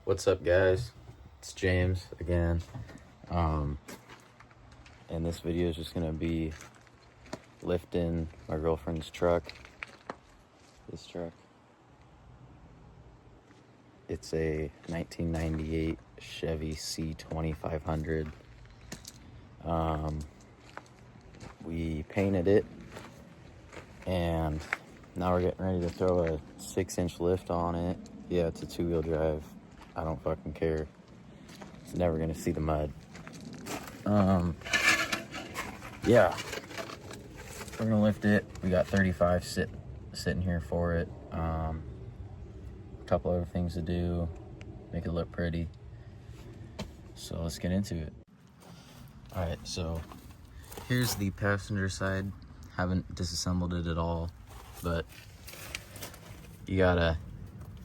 What's up, guys? It's James again. And this video is just gonna be lifting my girlfriend's truck. This truck. It's a 1998 Chevy C2500. We painted it, and now we're getting ready to throw a 6-inch lift on it. Yeah, it's a 2-wheel drive. I don't fucking care. It's never gonna see the mud. Yeah, we're gonna lift it. We got 35 sitting here for it. A couple other things to do, make it look pretty. So let's get into it. All right, so here's the passenger side. Haven't disassembled it at all, but you gotta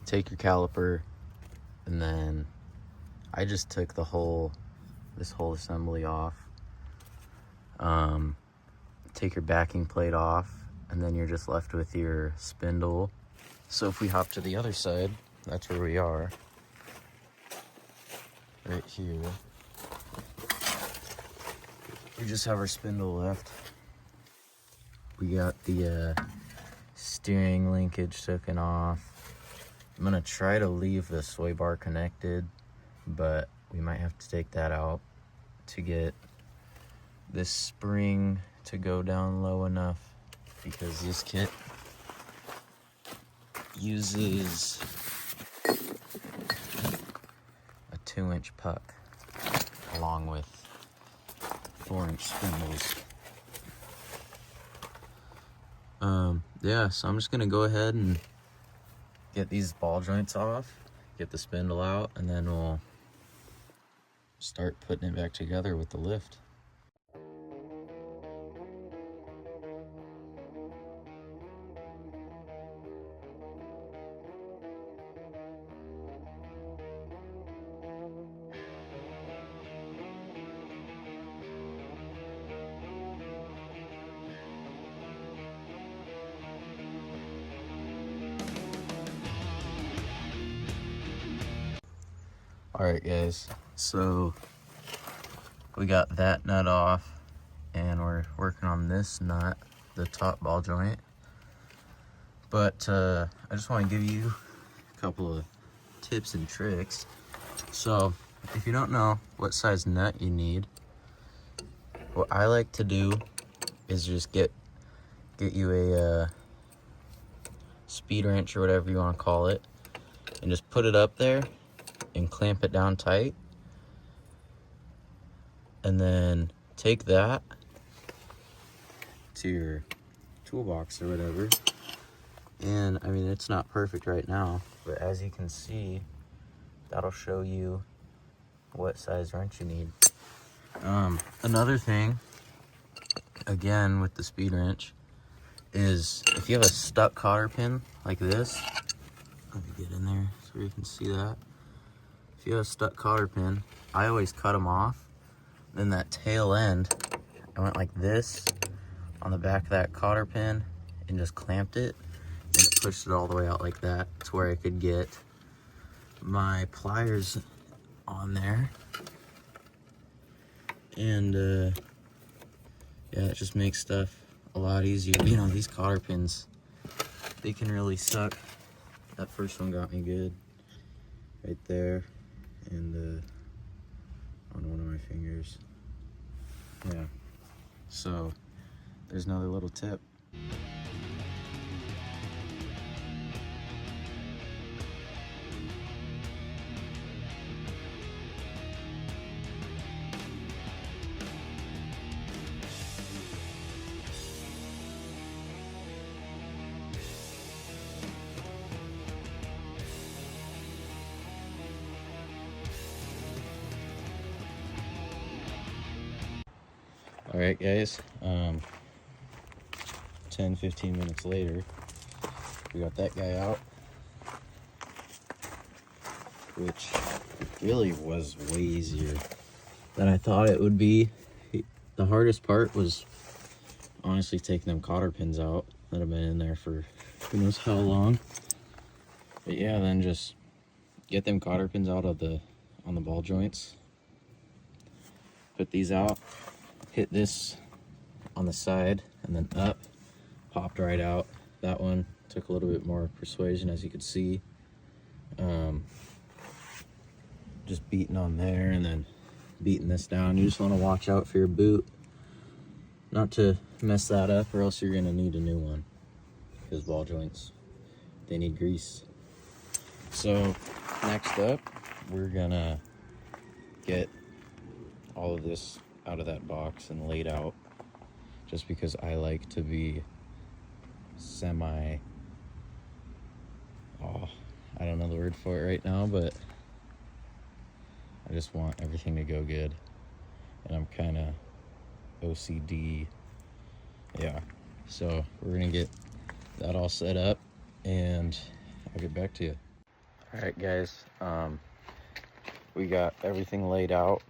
take your caliper, and then I just took this whole assembly off. Take your backing plate off, and then you're just left with your spindle. So if we hop to the other side, that's where we are. Right here. We just have our spindle left. We got the steering linkage taken off. I'm gonna try to leave the sway bar connected, but we might have to take that out to get this spring to go down low enough, because this kit uses a 2-inch puck along with 4-inch spindles. Yeah, so I'm just gonna go ahead and get these ball joints off, get the spindle out, and then we'll start putting it back together with the lift. Alright guys, so we got that nut off, and we're working on this nut, the top ball joint. But I just want to give you a couple of tips and tricks. So if you don't know what size nut you need, what I like to do is just get you a speed wrench or whatever you want to call it, and just put it up there and clamp it down tight, and then take that to your toolbox or whatever. And I mean, it's not perfect right now, but as you can see, that'll show you what size wrench you need. Another thing, again with the speed wrench, is if you have a stuck cotter pin like this, let me get in there so you can see that. If you have a stuck cotter pin, I always cut them off. Then that tail end, I went like this on the back of that cotter pin and just clamped it, and it pushed it all the way out like that to where I could get my pliers on there. And yeah, it just makes stuff a lot easier. You know, these cotter pins, they can really suck. That first one got me good right there, and on one of my fingers. Yeah, so there's another little tip. All right, guys, 10-15 minutes later, we got that guy out, which really was way easier than I thought it would be. The hardest part was honestly taking them cotter pins out that have been in there for who knows how long. But yeah, then just get them cotter pins out of on the ball joints. Put these out, hit this on the side and then up, popped right out. That one took a little bit more persuasion, as you could see. Just beating on there and then beating this down. You just want to watch out for your boot not to mess that up, or else you're going to need a new one, because ball joints, they need grease. So next up, we're gonna get all of this out of that box and laid out, just because I like to be I don't know the word for it right now, but I just want everything to go good, and I'm kind of OCD. Yeah, so we're gonna get that all set up and I'll get back to you. All right, guys, we got everything laid out.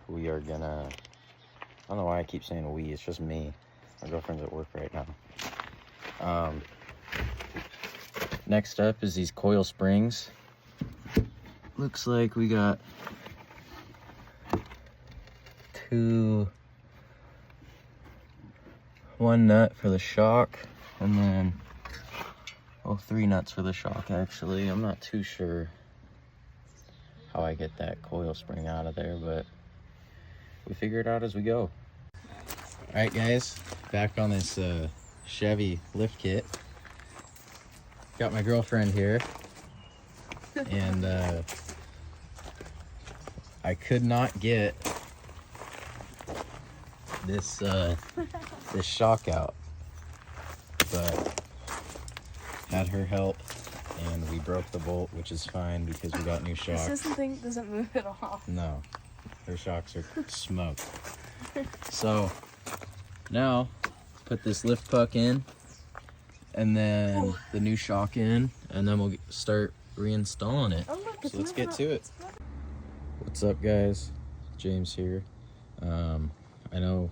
We are gonna, I don't know why I keep saying we, it's just me. My girlfriend's at work right now. Next up is these coil springs. Looks like we got one nut for the shock, and then, well, 3 nuts for the shock, actually. I'm not too sure how I get that coil spring out of there, but we figure it out as we go. All right, guys, back on this Chevy lift kit. Got my girlfriend here, and I could not get this this shock out, but had her help, and we broke the bolt, which is fine because we got new shocks. This thing doesn't move at all. No, her shocks are smoked. So now put this lift puck in, and then the new shock in, and then we'll start reinstalling it. Oh, look, so let's get to it. What's up, guys? James here. I know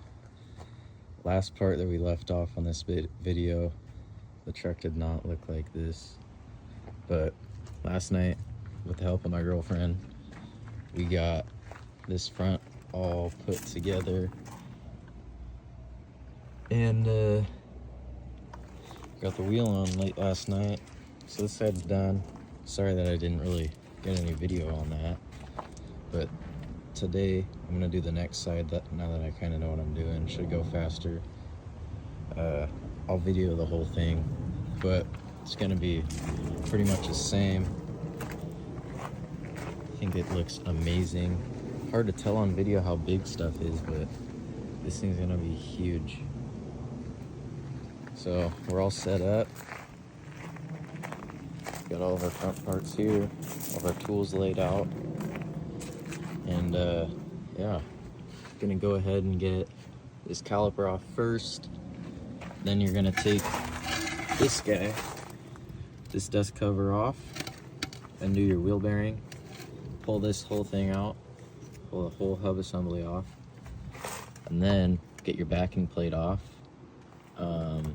last part that we left off on this video, the truck did not look like this, but last night, with the help of my girlfriend, we got this front all put together, and got the wheel on late last night, so this side's done. Sorry that I didn't really get any video on that, but today I'm gonna do the next side, now that I kind of know what I'm doing. Should go faster. I'll video the whole thing, but it's gonna be pretty much the same. I think it looks amazing. Hard to tell on video how big stuff is, but this thing's gonna be huge. So we're all set up. Got all of our front parts here, all of our tools laid out, and yeah, gonna go ahead and get this caliper off first. Then you're gonna take this guy, this dust cover, off, and do your wheel bearing. Pull this whole thing out, pull the whole hub assembly off, and then get your backing plate off. And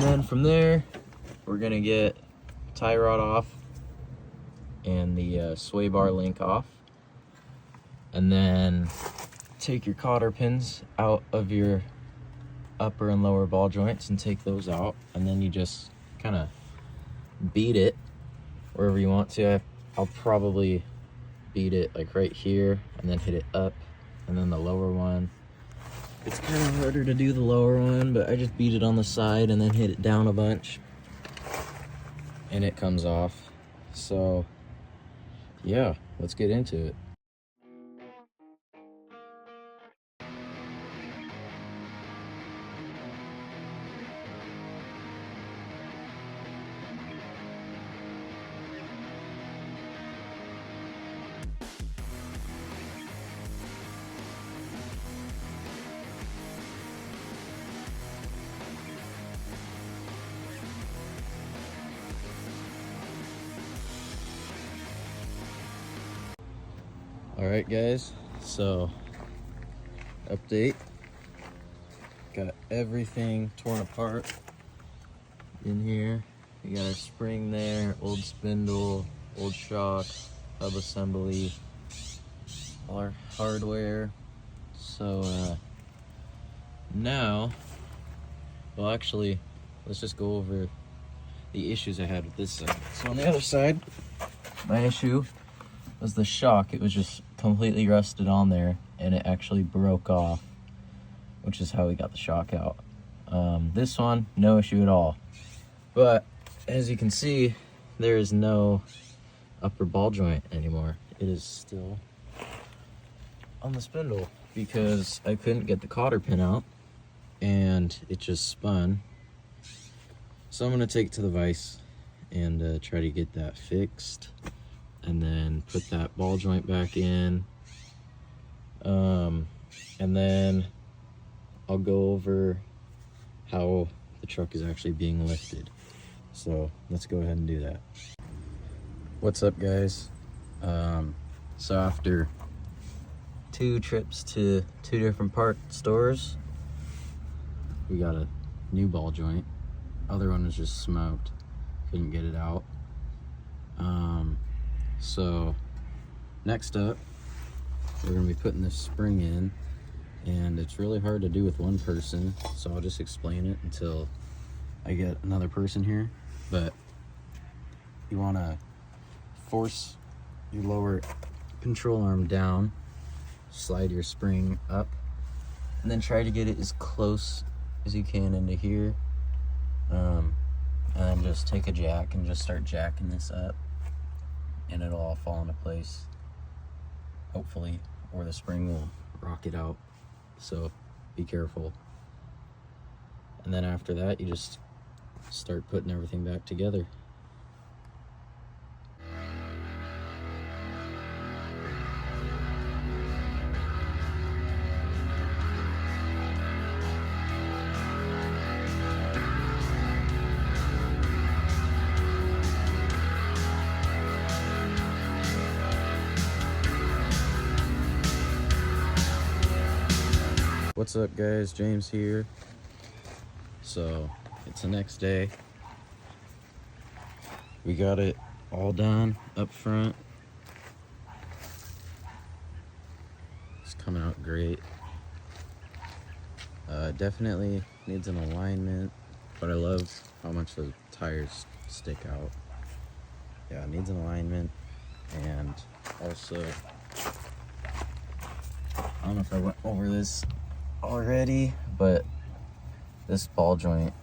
then from there, we're gonna get tie rod off and the sway bar link off, and then take your cotter pins out of your upper and lower ball joints and take those out, and then you just kind of beat it wherever you want to. I'll probably beat it like right here and then hit it up, and then the lower one, it's kind of harder to do the lower one, but I just beat it on the side and then hit it down a bunch and it comes off. So yeah, let's get into it. Alright guys, so update, got everything torn apart in here. We got our spring there, old spindle, old shock, hub assembly, all our hardware. So now, well actually, let's just go over the issues I had with this side. So on the other side, my issue was the shock. It was just completely rusted on there and it actually broke off, which is how we got the shock out. This one, no issue at all. But as you can see, there is no upper ball joint anymore. It is still on the spindle because I couldn't get the cotter pin out and it just spun. So I'm gonna take it to the vise and try to get that fixed and then put that ball joint back in. And then I'll go over how the truck is actually being lifted. So let's go ahead and do that. What's up, guys? So after 2 trips to 2 different part stores, we got a new ball joint. Other one was just smoked, couldn't get it out. So next up, we're gonna be putting this spring in, and it's really hard to do with one person, so I'll just explain it until I get another person here. But you wanna force your lower control arm down, slide your spring up, and then try to get it as close as you can into here. And then just take a jack and just start jacking this up, and it'll all fall into place, hopefully, or the spring will rock it out. So be careful. And then after that, you just start putting everything back together. What's up, guys? James here. So it's the next day. We got it all done up front. It's coming out great. Definitely needs an alignment, but I love how much the tires stick out. Yeah, it needs an alignment, and also, I don't know if I went over this already, but this ball joint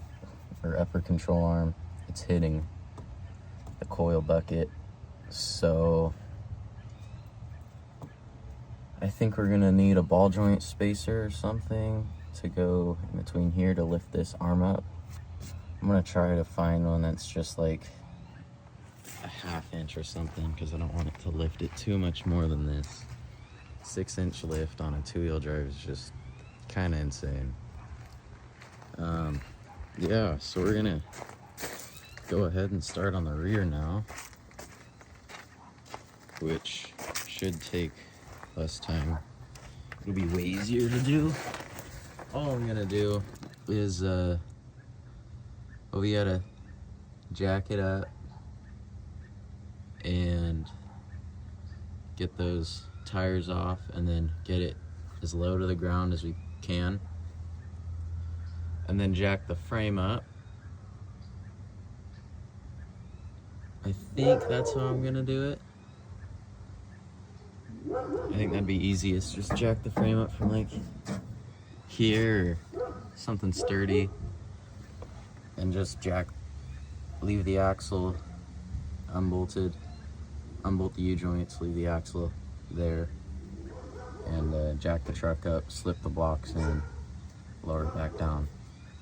or upper control arm, it's hitting the coil bucket, so I think we're gonna need a ball joint spacer or something to go in between here to lift this arm up. I'm gonna try to find one that's just like a 1/2 inch or something, because I don't want it to lift it too much more than this. 6-inch lift on a 2-wheel drive is just kind of insane. Yeah, so we're gonna go ahead and start on the rear now, which should take less time. It'll be way easier to do. All I'm gonna do is we gotta jack it up and get those tires off, and then get it as low to the ground as we can, and then jack the frame up. I think that's how I'm gonna do it. I think that'd be easiest. Just jack the frame up from like here or something sturdy, and just leave the axle unbolted, unbolt the U-joints, leave the axle there, and jack the truck up, slip the blocks in, lower it back down,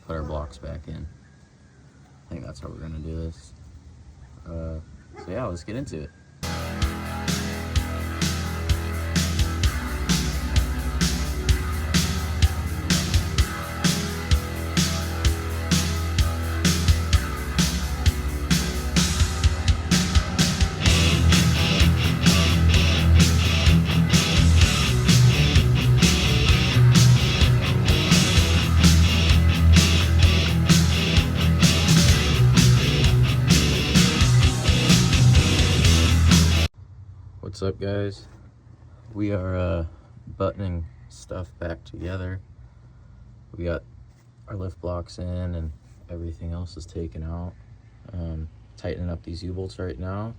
put our blocks back in. I think that's how we're gonna do this. So yeah, let's get into it. What's up, guys? We are buttoning stuff back together. We got our lift blocks in and everything else is taken out. Tightening up these U-bolts right now,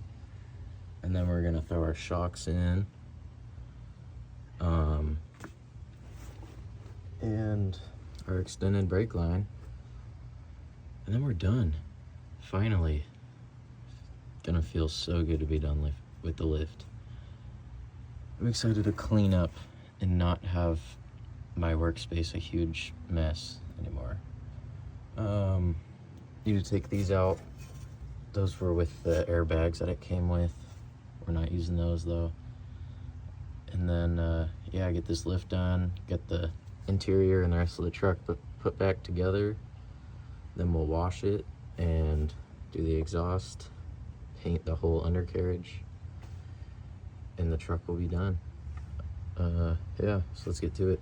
and then we're gonna throw our shocks in, and our extended brake line, and then we're done. Finally. Gonna feel so good to be done with the lift. I'm excited to clean up and not have my workspace a huge mess anymore. Need to take these out. Those were with the airbags that it came with. We're not using those though. And then yeah, get this lift done, get the interior and the rest of the truck put back together. Then we'll wash it and do the exhaust, paint the whole undercarriage, and the truck will be done. Yeah, so let's get to it.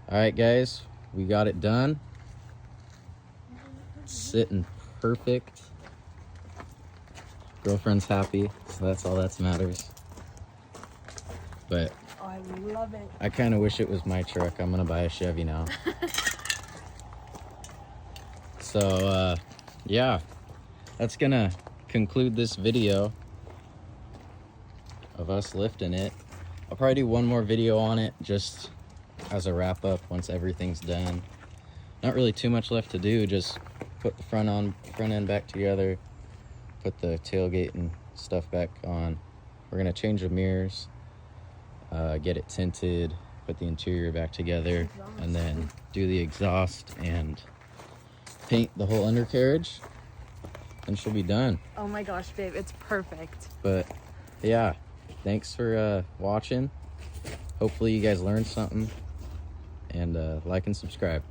All right, guys, we got it done. It's sitting perfect. Girlfriend's happy, so that's all that matters. But Oh, I love it. I kind of wish it was my truck. I'm gonna buy a Chevy now. So yeah, that's gonna conclude this video of us lifting it. I'll probably do one more video on it just as a wrap up once everything's done. Not really too much left to do, just put the front end back together, put the tailgate and stuff back on. We're gonna change the mirrors, get it tinted, put the interior back together, and then do the exhaust and paint the whole undercarriage, and she'll be done. Oh my gosh, babe, it's perfect. But yeah, thanks for watching. Hopefully you guys learned something, and like and subscribe.